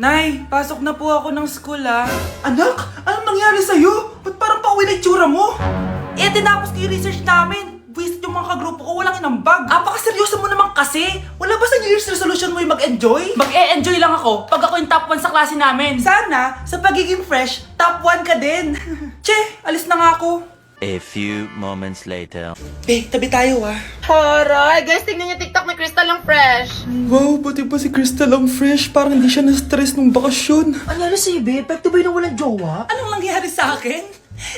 Nay, pasok na po ako ng school Anak, anong nangyari sa'yo? Ba't parang pauwi na itsura mo? Tinapos ko yung research namin. Visit yung mga kagrupo ko, walang inambag. Apakaseryoso mo naman kasi. Wala ba sa New Year's resolution mo yung mag-enjoy? Mag-e-enjoy lang ako pag ako yung top 1 sa klase namin. Sana, sa pagiging fresh, top 1 ka din. Che, alis na nga ako. A few moments later. Be, tabi tayo Horay! Guys, tingnan niyo TikTok ni Crystal ang fresh. Wow, pati ba si Crystal ang fresh? Parang hindi siya na-stress nung bakasyon. Ano sa'yo, be? Epekto ba yung walang jowa? Anong nangyari sa akin?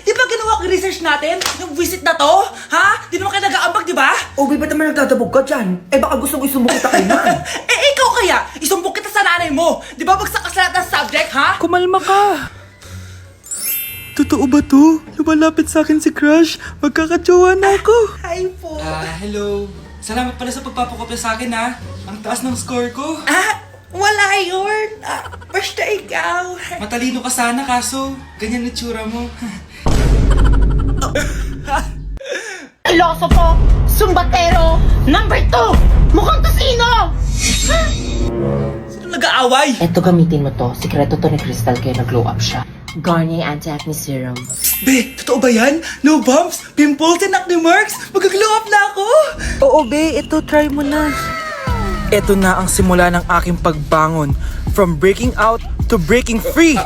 Di ba ginawa ko yung research natin? Yung visit na to? Ha? Di naman kayo nag-aambag, di ba? O, be, ba't naman nagtatabog ka dyan? Baka gusto mo isumbok kita kay Nan. Ikaw kaya? Isumbok kita sa nanay mo. Di ba bagsak ka sa lahat ng subject, ha? Kumalma ka. Totoo ba to? Lumalapit sa akin si Crush. Magkakajowa na ako. Hi po. Hello. Salamat pala sa pagpapakopya sa akin Ang taas ng score ko. Wala yun. Basta ikaw. Matalino ka sana kaso ganyan na tsura mo. Iloso Sumbatero, number 2! Mukhang kasino! Sino nag-aaway? Eto, gamitin mo to. Sikreto to ni Crystal kaya nag-glow up siya. Garnier Anti-Acne Serum. Be, totoo ba yan? No bumps, pimples, and acne marks? Mag-glow up na ako! Oo, be. Ito, try mo na. Ito na ang simula ng aking pagbangon. From breaking out to breaking free!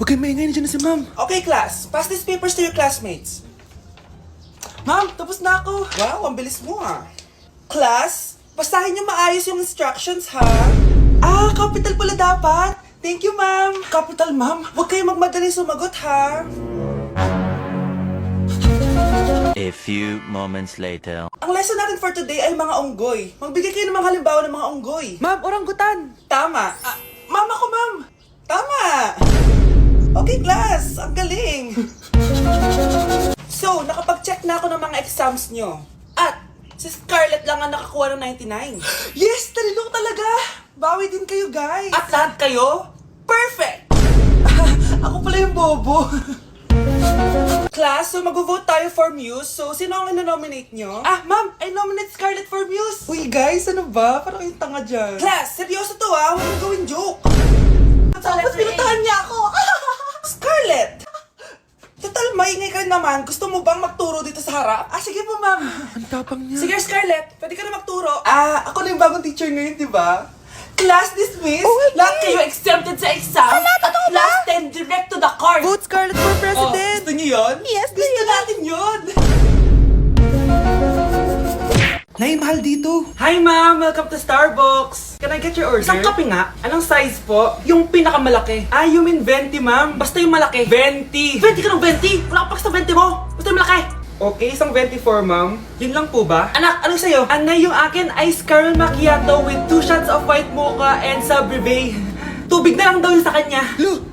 Huwag kayong maingay, nandiyan na si ma'am. Okay, class. Pass these papers to your classmates. Ma'am, tapos na ako. Wow, ang bilis mo Class, basahin niyo maayos yung instructions capital pala dapat. Thank you, ma'am. Capital, ma'am. Huwag kayong magmadali sumagot, A few moments later. Ang lesson natin for today ay mga unggoy. Magbigay kayo ng mga halimbawa ng mga unggoy. Ma'am, oranggutan. Tama. Ma'am ako, ma'am. Tama. Okay, class. Ang galing. So, nakapag-check na ako ng mga exams nyo. At, si Scarlett lang ang nakakuha ng 99. Yes! Talino ko talaga! Bawi din kayo, guys. At lahat kayo? Perfect! Ako pala yung bobo. Class, so mag-vote tayo for Muse. So, sino ang ino-nominate nyo? Ma'am, I nominate Scarlett for Muse. Uy, guys, ano ba? Parang kayong tanga dyan. Class, seryoso to Huwag mong gawin joke. Tapos pinuntahan niya ako. Scarlett! Total, maingay ka rin naman. Gusto mo bang magturo dito sa harap? Sige po, ma'am. Ang tapang niya. Sige, Scarlett. Pwede ka na magturo. Ako na yung bagong teacher ngayon, di ba? Class dismissed. Lahat kayo exempted sa exam. At class 10 direct to the court. Vote Scarlett for president. Gusto niyo yun? Yes, Gusto natin yun. Nay, mahal dito. Hi, ma'am. Welcome to Starbucks. Can I get your order? Isang kape nga. Anong size po? Yung pinakamalaki. You mean 20, ma'am? Basta yung malaki. 20. 20 ka ng 20? Wala ka pa sa 20 mo. Basta yung malaki. Okay, isang 24, ma'am. Yun lang po ba? Anak, ano sa'yo? Anay, yung akin ice caramel macchiato with 2 shots of white mocha and Sabri Bay. Tubig na lang daw yun sa kanya.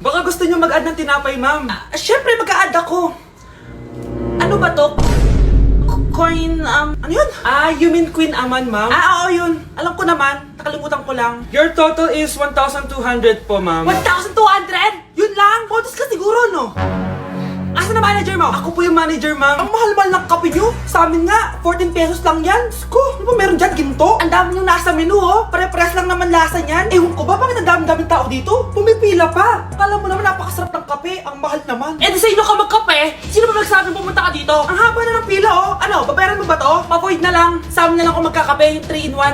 Baka gusto nyo mag-add ng tinapay, ma'am. Siyempre, mag-a-add ako. Ano ba to? Coin, ano yun? You mean Queen Aman, ma'am? Oo, yun. Alam ko naman. Nakalimutan ko lang. Your total is 1,200 po, ma'am. 1,200? Yun lang? Bonus ka siguro, no? Asa na manager mo? Ako po yung manager, ma'am. Ang mahal-mahal ng kape nyo. Sa amin nga, 14 pesos lang yan. Sko, ano ba meron dyan? Ginto? Ang dami yung nasa menu, Pare-pares lang naman lasa niyan. Ewan ko ba, bakit ang dami-daming tao dito? Pumipila pa. Akala mo naman napakasarap ng kape. Ang mahal naman. Di sa inyo ka magkape? Sino ba nagsabing pumunta ka dito? Ang haba na ng pila, Ano, babayaran mo ba to? Pa-void na lang. Sa amin na lang ako magkakape, yung 3-in-1.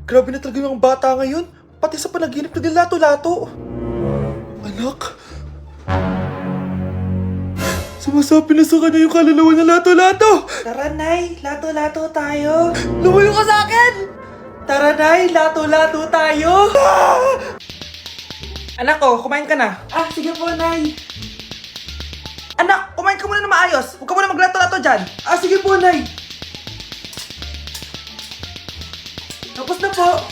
Grabe na talaga yung bata ngayon. Pati sa panaginip naglalato-lato. Anak? Sumasapi na sa kanya yung kaluluwa na lato-lato! Tara, Nay. Lato-lato tayo. Lumayo ka sa akin! Tara, Nay. Lato-lato tayo. Anak ko, kumain ka na. Sige po, Nay. Anak, kumain ka muna na maayos. Huwag ka muna maglato-lato dyan. Sige po, Nay. Tapos na po.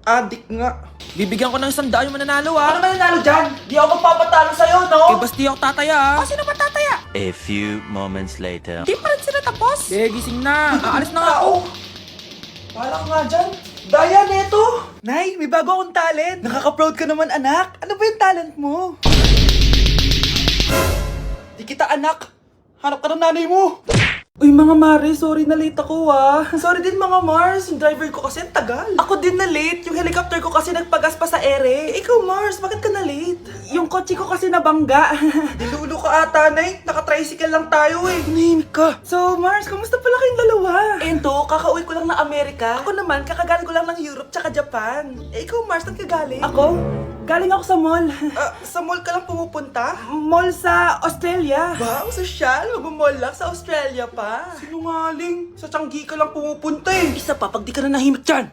Adik nga. Bibigyan ko ng 100 yung mananalo Ano mananalo dyan? Di ako magpapatalo sa'yo, no? basti ako tataya Sino ba tataya? A few moments later. Di pa rin sila tapos. gising na. Aalis na nga ako. Wala ka nga dyan. Daya, neto. Nay, may bago akong talent. Nakaka-proud ka naman, anak. Ano ba yung talent mo? Di kita, anak. Hanap ka ng nanay mo. Uy mga Mare, sorry na late ako Sorry din mga Mars, yung driver ko kasi ang tagal. Ako din na late, yung helicopter ko kasi nagpagas pa sa ere. Ikaw Mars, bakit ka na late? Yung kotse ko kasi nabangga. Dilulo ka ata, Nay. Naka-tricycle lang tayo eh. Nahimik ka. So Mars, kamusta pala kayong dalawa? Ento, kakauwi ko lang ng Amerika. Ako naman, kakagaling ko lang ng Europe tsaka Japan. Ikaw Mars, saan ka galing? Ako? Galing ako sa mall. Sa mall ka lang pumupunta? Mall sa Australia. Wow, sosyal. Mag-mall lang sa Australia pa. Sinungaling. Sa Changi ka lang pumupunta eh. Isa pa, pag di ka na nahimik dyan.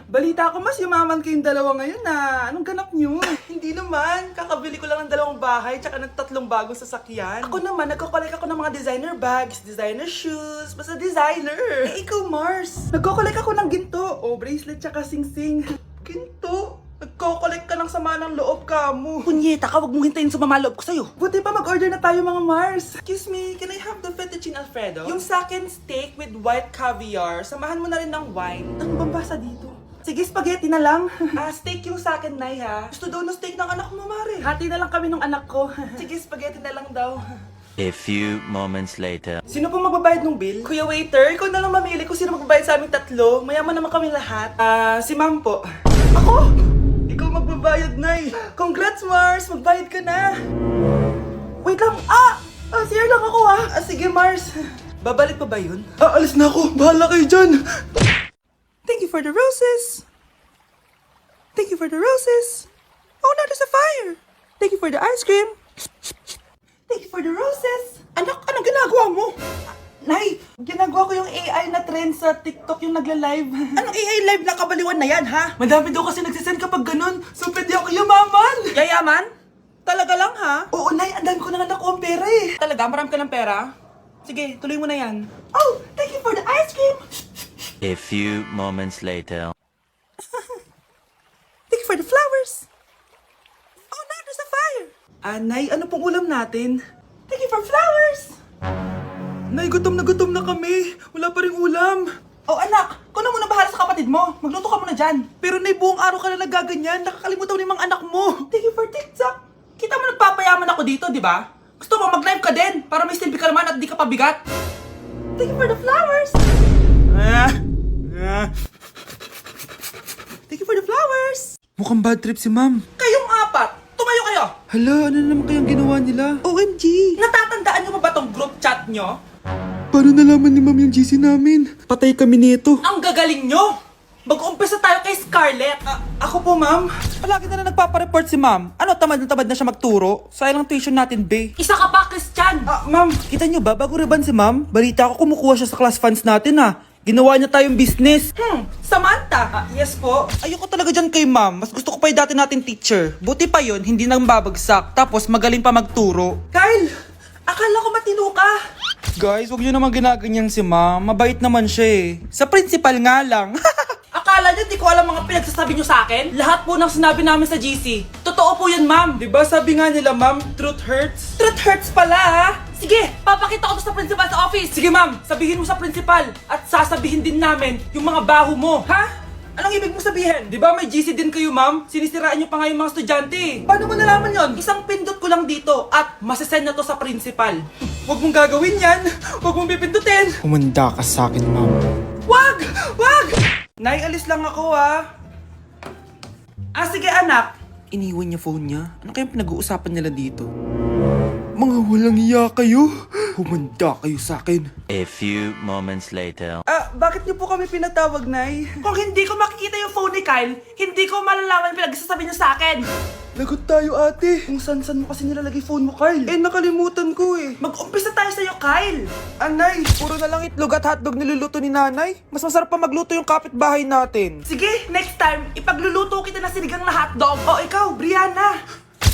Balita ko mas yumaman kayong dalawa ngayon na. Anong ganap nyo? Hindi naman. Kakabili ko lang ng 2 bahay tsaka ng 3 bagong sasakyan. Ako naman, nagko-collect ako ng mga designer bags, designer shoes, basta designer. Ikaw, Mars. Nagko-collect ako ng ginto. O, bracelet tsaka sing-sing. Ginto. Nagko-collect ka ng sama ng loob ka mo. Punyeta ka, wag mong hintayin sa mamaloob ko sa'yo. Buti pa mag-order na tayo mga Mars. Excuse me, can I have the fettuccine Alfredo? Yung sa akin steak with white caviar. Samahan mo na rin ng wine. Ano bang basa dito? Sige, spaghetti na lang. Steak yung sa akin, Nay, ha? Gusto daw ng steak ng anak mo, Mare. Hati na lang kami ng anak ko. Sige, spaghetti na lang daw. A few moments later. Sino pong magbabayad ng bill? Kuya waiter, ikaw na lang mamili kung sino magbabayad sa aming 3. Mayaman naman kami lahat. Si Ma'am po. Ako? Ikaw magbabayad, Nay. Congrats, Mars. Magbayad ka na. Wait lang. CR lang ako, ha? Sige, Mars. Babalik pa ba yun? Aalis na ako. Bahala kayo dyan. Thank you for the roses. Thank you for the roses. Oh, now there's a fire. Thank you for the ice cream. Thank you for the roses. Anak, anong ginagawa mo? Nay, ginagawa ko yung AI na trend sa TikTok yung nagla-live. Anong AI live na kabaliwan na yan, ha? Madami daw kasi nagsisend kapag ganun. So, pwede ako yumaman. Yayaman? Talaga lang, ha? Oo, Nay. Ang dami ko na nakuha ang pera, eh. Talaga? Marami ka ng pera? Sige, tuloy mo na yan. Oh, thank you for the ice cream. A few moments later. Thank you for the flowers. Oh, now there's a fire. Nay, ano pong ulam natin? Thank you for flowers. Nay, gutom na kami. Wala pa rin ulam. Oh, anak, kung na muna bahala sa kapatid mo. Magluto ka muna dyan. Pero Nay, buong araw ka na nagaganyan. Nakakalimutan mo yung mga anak mo. Thank you for TikTok. Kita mo nagpapayaman ako dito, di ba? Gusto mo mag-live ka din para may silbi ka naman at di ka pabigat. Thank you for the flowers. Thank you for the flowers. Mukhang bad trip si ma'am. Kayong 4, tumayo kayo. Hala, ano na naman kayang ginawa nila? OMG. Natatandaan nyo ba ba tong group chat nyo? Paano nalaman ni ma'am yung GC namin? Patay kami nito. Ang gagaling nyo! Mag-uumpisa tayo kay Scarlett. Ako po, ma'am. Palagi na nagpapareport si ma'am. Ano, tamad na siya magturo? Sayang lang tuition natin, be. Isa ka pa, Christian! Ma'am, kita niyo ba, bago reban si ma'am, balita ko kumukuha siya sa class funds natin, Ginawa niya tayong business. Samantha! Yes po. Ayoko talaga dyan kay ma'am. Mas gusto ko pa yung dati natin teacher. Buti pa yun, hindi nang babagsak. Tapos magaling pa magturo. Kyle! Akala ko matino ka! Guys, huwag niyo naman ginaganyan si ma'am. Mabait naman siya eh. Sa principal nga lang. Akala niyo di ko alam mga pinagsasabi niyo sa akin? Lahat po ng sinabi namin sa GC. Totoo po yan, ma'am. Diba sabi nga nila, ma'am, truth hurts? Truth hurts pala, ha? Sige, papakita ko to sa principal sa office. Sige, ma'am. Sabihin mo sa principal. At sasabihin din namin yung mga baho mo. Ha? Anong ibig mo sabihin? Di ba may GC din kayo, ma'am? Sinisiraan niyo pa nga yung mga estudyante. Paano mo nalaman yon? Isang pindot ko lang dito at masasend na to sa principal. Huwag mong gagawin yan. Huwag mong pipindutin. Humanda ka sa akin, ma'am. Wag! Wag! Nay, alis lang ako, Sige, anak. Iniwan niya phone niya. Ano kayang pinag-uusapan nila dito? Mga walang iya kayo. Humanda kayo sa akin. A few moments later. Bakit niyo po kami pinatawag, Nay? Kung hindi ko makikita yung phone ni Kyle, hindi ko malalaman pinagsasabi niya sa akin. Lagot tayo ate. Kung san-san mo kasi nilalagay phone mo, Kyle. Eh, nakalimutan ko eh. Mag-umpisa tayo sa'yo, Kyle. Anay, puro na lang itlog at hotdog niluluto ni nanay. Mas masarap pa magluto yung kapitbahay natin. Sige, next time, ipagluluto kita ng sinigang na hotdog. O ikaw, Brianna.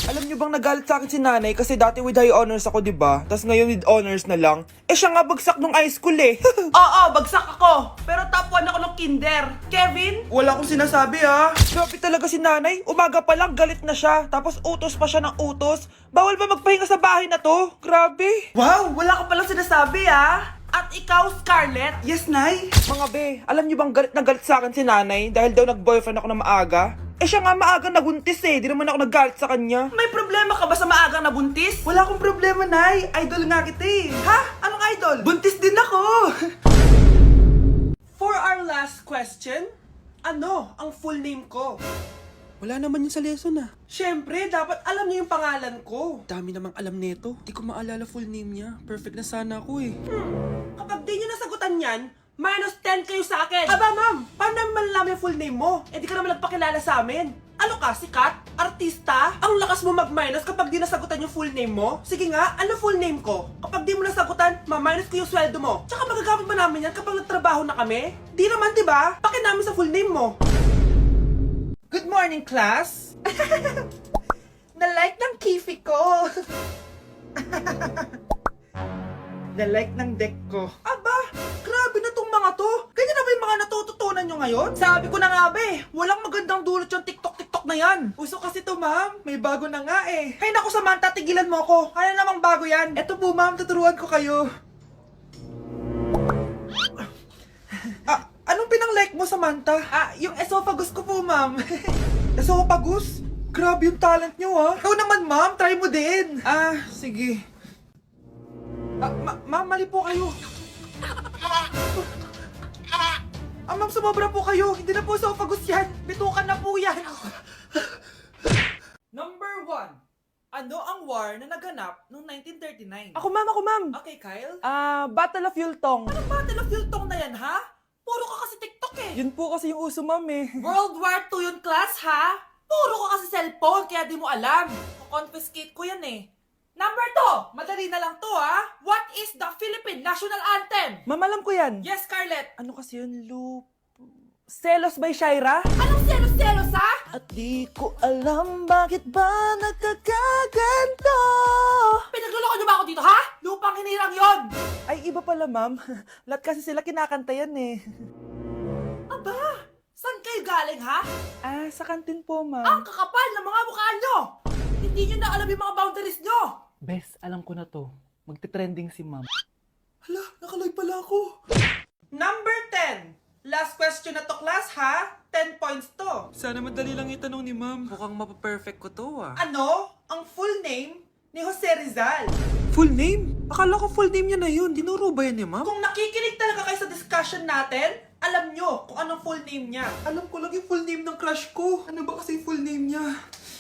Alam niyo bang nagalit sa akin si nanay kasi dati with high honors ako, diba? Tapos ngayon with honors na lang. Eh siya nga bagsak nung high school eh. Oo, bagsak ako. Pero top 1 ako nung kinder. Kevin? Wala akong sinasabi ha. Grabe talaga si nanay. Umaga pa lang galit na siya. Tapos utos pa siya ng utos. Bawal ba magpahinga sa bahay na to? Grabe. Wow, wala ka palang sinasabi ha. At ikaw, Scarlett? Yes, Nay? Mga be, alam niyo bang galit na galit sa akin si nanay dahil daw nag-boyfriend ako na maaga? Eh siya nga maagang nabuntis eh, di naman ako naggalit sa kanya. May problema ka ba sa maagang nabuntis? Wala akong problema, Nay. Idol nga kita eh. Ha? Anong idol? Buntis din ako! For our last question, ano ang full name ko? Wala naman yun sa lesson ah. Siyempre, dapat alam niyo yung pangalan ko. Dami namang alam nito. Di ko maalala full name niya. Perfect na sana ako eh. Kapag di niyo nasagutan yan, minus 10 kayo sa akin. Aba ma'am, paano namin malalaman yung full name mo? Eh di ka naman nagpakilala sa amin. Ano ka, sikat? Artista? Ang lakas mo mag-minus kapag di nasagutan yung full name mo? Sige nga, ano full name ko? Kapag di mo nasagutan, ma-minus ko yung sweldo mo. Tsaka magagamit ba namin yan kapag nagtrabaho na kami? Di naman, diba? Paki namin sa full name mo. Good morning, class! Na-like ng kifi ko! Na-like ng deck ko. Aba! Grabe na tong mga to! Ganyan na ba yung mga natututunan nyo ngayon? Sabi ko na nga ba eh, walang magandang dulot yung TikTok na yan. Uso kasi to, ma'am. May bago na nga eh. Hay naku, Samantha, tigilan mo ako. Ano namang bago yan? Eto po, ma'am, tuturuan ko kayo. Anong pinang-like mo, Samantha? Yung esophagus ko po, ma'am. Esophagus? Grabe yung talent nyo, ha? Ikaw naman, ma'am. Try mo din. Sige. Ma'am, mali po kayo. Ma'am, sumobra po kayo. Hindi na po esophagus yan. Bitukan na po yan. Number 1. Ano ang war na naganap noong 1939? Ako, ma'am. Okay, Kyle? Battle of Yultong. Anong Battle of Yultong na yan, ha? Puro ka kasi TikTok eh. Yun po kasi yung uso, ma'am eh. World War II yun, class, ha? Puro ka kasi cellphone, kaya di mo alam. Confiscate ko yan eh. Number 2, madali na lang to, ha? What is the Philippine National Anthem? Ma'am, alam ko yan. Yes, Scarlett. Ano kasi yun, Selos by Shaira? Anong selos, ha? At di ko alam bakit ba nagkakaganto. Pinagluloko niyo ba ako dito, ha? Lupang hinirang yon. Ay, iba pala, ma'am. Lahat kasi sila kinakanta yan eh. Aba, saan kayo galing, ha? Sa kantin po, ma'am. Ang kakapal ng mga mukha nyo! Hindi nyo na alam yung mga boundaries nyo! Bes, alam ko na to. Magte-trending si ma'am. Hala, nakalive pala ako. Number 10. Last question na to, class, ha? 10 points to. Sana madali lang itanong ni ma'am. Mukhang mapaperfect ko to, Ano ang full name ni Jose Rizal? Full name? Akala ko full name niya na yun. Dinuro ba yan ni ma'am? Kung nakikinig talaga kayo sa discussion natin, alam nyo kung anong full name niya. Alam ko lang yung full name ng crush ko. Ano ba kasi yung full name niya?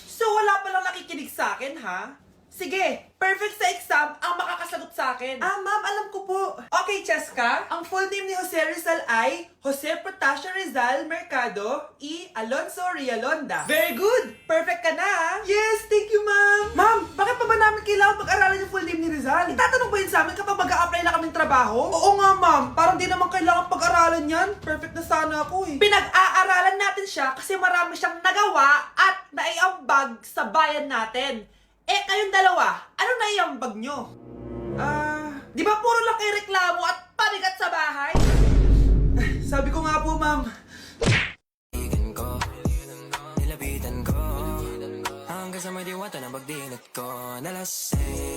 So wala palang nakikinig sa akin, ha? Sige, perfect sa exam ang makakasagot sa akin. Ma'am, alam ko po. Okay, Cheska, ang full name ni Jose Rizal ay Jose Protasio Rizal Mercado y Alonso Rialonda. Very good! Perfect ka na, ha? Yes, thank you, ma'am. Ma'am, bakit pa ba namin kailangan pag-aralan yung full name ni Rizal? Itatanong ba yun sa amin kapag mag-a-apply na kaming trabaho? Oo nga, ma'am. Parang di naman kailangan pag-aralan yan. Perfect na sana ako eh. Pinag-aaralan natin siya kasi marami siyang nagawa at naiambag sa bayan natin. Eh, kayong dalawa, ano naiambag nyo? Di ba puro lang kayo reklamo at pabigat sa bahay? Sabi ko nga po, ma'am. Nilapitan ko hanggang sa may diwata ng pagdinat ko. Nalasing